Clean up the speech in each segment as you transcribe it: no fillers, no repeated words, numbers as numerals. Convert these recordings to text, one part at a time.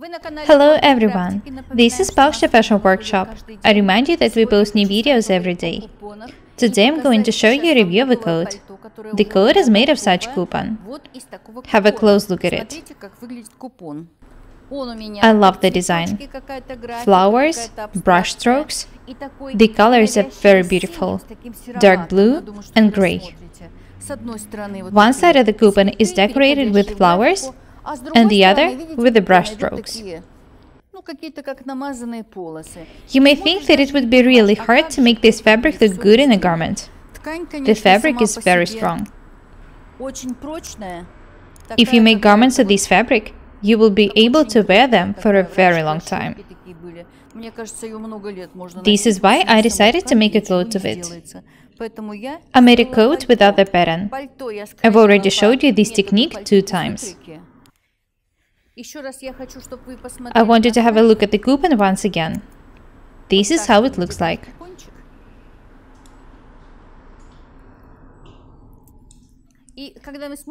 Hello everyone, this is Pausha Fashion Workshop. I remind you that we post new videos every day. Today I'm going to show you a review of a coat. The coat is made of such coupon. Have a close look at it. I love the design. Flowers, brush strokes. The colors are very beautiful, dark blue and grey. One side of the coupon is decorated with flowers, and the other with the brush strokes. You may think that it would be really hard to make this fabric look good in a garment. The fabric is very strong. If you make garments of this fabric, you will be able to wear them for a very long time. This is why I decided to make a coat of it. I made a coat without the pattern. I've already showed you this technique 2 times. I want you to have a look at the coupon once again. This is how it looks like.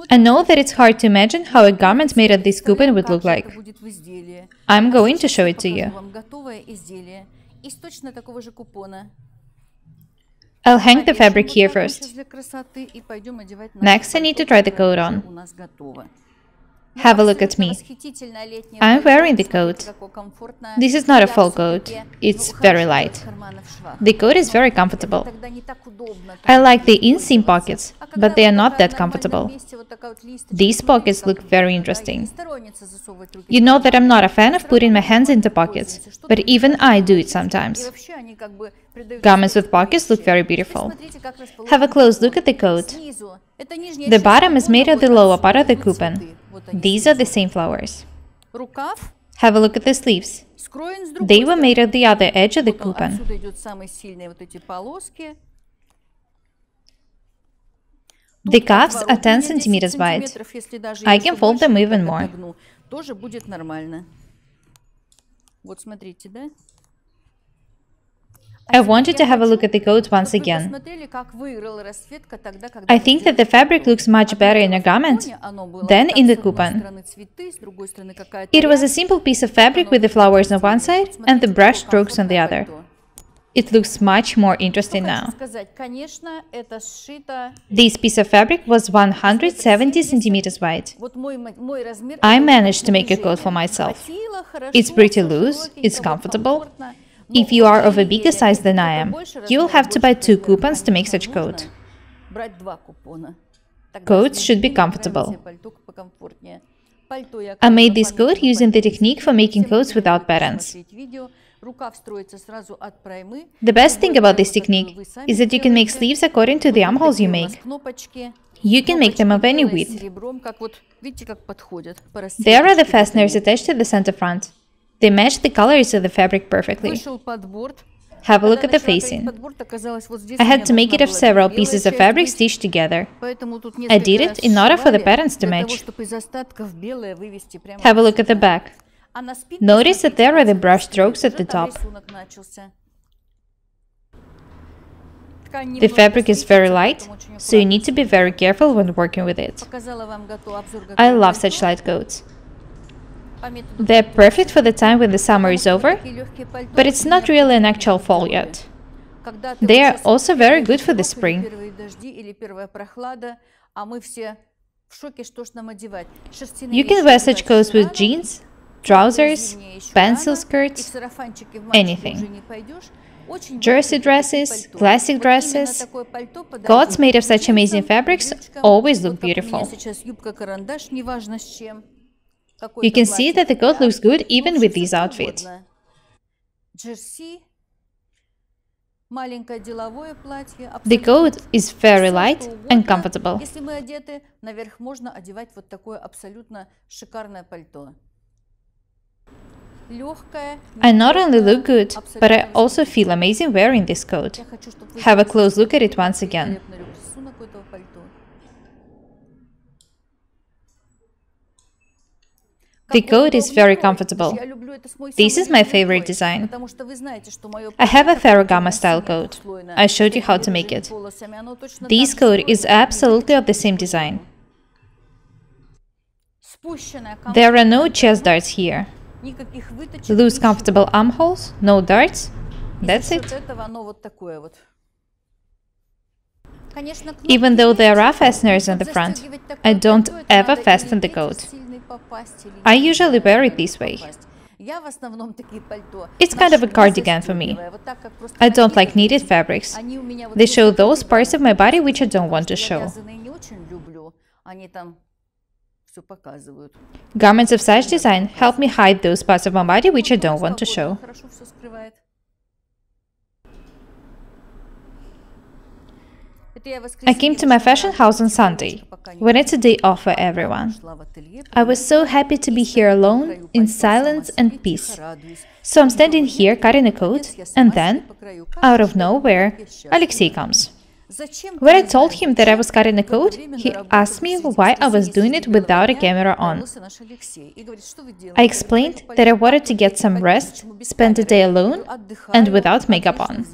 I know that it's hard to imagine how a garment made of this coupon would look like. I'm going to show it to you. I'll hang the fabric here first. Next, I need to try the coat on. Have a look at me. I'm wearing the coat. This is not a full coat. It's very light. The coat is very comfortable. I like the inseam pockets, but they are not that comfortable. These pockets look very interesting. You know that I'm not a fan of putting my hands into pockets, but even I do it sometimes. Garments with pockets look very beautiful. Have a close look at the coat. The bottom is made of the lower part of the coupon. These are the same flowers. Have a look at the sleeves. They were made of the other edge of the coupon. The cuffs are 10 centimeters wide. I can fold them even more. I want you to have a look at the coat once again. I think that the fabric looks much better in a garment than in the coupon. It was a simple piece of fabric with the flowers on one side and the brush strokes on the other. It looks much more interesting now. This piece of fabric was 170 centimeters wide. I managed to make a coat for myself. It's pretty loose, it's comfortable. If you are of a bigger size than I am, you will have to buy 2 coupons to make such coat. Coats should be comfortable. I made this coat using the technique for making coats without patterns. The best thing about this technique is that you can make sleeves according to the armholes you make. You can make them of any width. There are the fasteners attached to the center front. They match the colors of the fabric perfectly. Have a look at the facing. I had to make it of several pieces of fabric stitched together. I did it in order for the patterns to match. Have a look at the back. Notice that there are the brush strokes at the top. The fabric is very light, so you need to be very careful when working with it. I love such light coats. They're perfect for the time when the summer is over, but it's not really an actual fall yet. They are also very good for the spring. You can wear such coats with jeans, trousers, pencil skirts, anything. Jersey dresses, classic dresses. Coats made of such amazing fabrics always look beautiful. You can see that the coat looks good even with these outfits. The coat is very light and comfortable. I not only look good, but I also feel amazing wearing this coat. Have a close look at it once again. The coat is very comfortable. This is my favorite design. I have a Ferragamo style coat. I showed you how to make it. This coat is absolutely of the same design. There are no chest darts here. Loose, comfortable armholes, no darts. That's it. Even though there are fasteners on the front, I don't ever fasten the coat. I usually wear it this way. It's kind of a cardigan for me. I don't like knitted fabrics. They show those parts of my body which I don't want to show. Garments of such design help me hide those parts of my body which I don't want to show. I came to my fashion house on Sunday, when it's a day off for everyone. I was so happy to be here alone, in silence and peace. So I'm standing here cutting a coat, and then, out of nowhere, Alexei comes. When I told him that I was cutting a coat, he asked me why I was doing it without a camera on. I explained that I wanted to get some rest, spend the day alone, and without makeup on.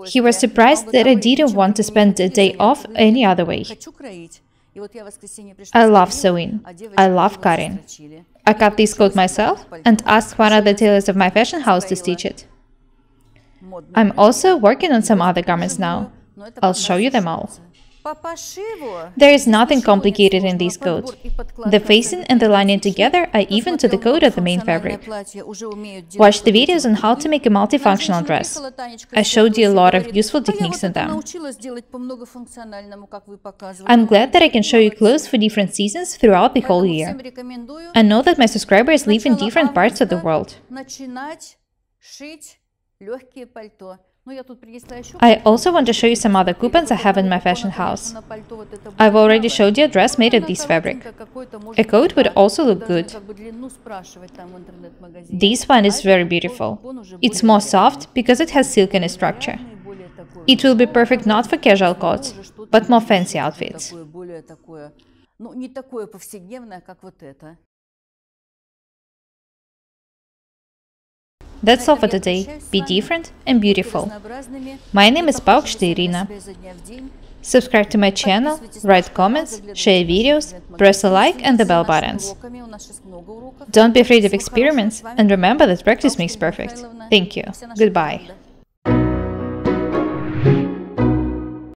He was surprised that I didn't want to spend the day off any other way. I love sewing. I love cutting. I cut this coat myself and asked one of the tailors of my fashion house to stitch it. I'm also working on some other garments now. I'll show you them all. There is nothing complicated in this coat. The facing and the lining together are even to the coat of the main fabric. Watch the videos on how to make a multifunctional dress. I showed you a lot of useful techniques in them. I'm glad that I can show you clothes for different seasons throughout the whole year. I know that my subscribers live in different parts of the world. I also want to show you some other coupons I have in my fashion house. I've already showed you a dress made of this fabric. A coat would also look good. This one is very beautiful. It's more soft because it has silky structure. It will be perfect not for casual coats, but more fancy outfits. That's all for today. Be different and beautiful. My name is Paukšte Irina. Subscribe to my channel, write comments, share videos, press a like and the bell buttons. Don't be afraid of experiments and remember that practice makes perfect. Thank you. Goodbye.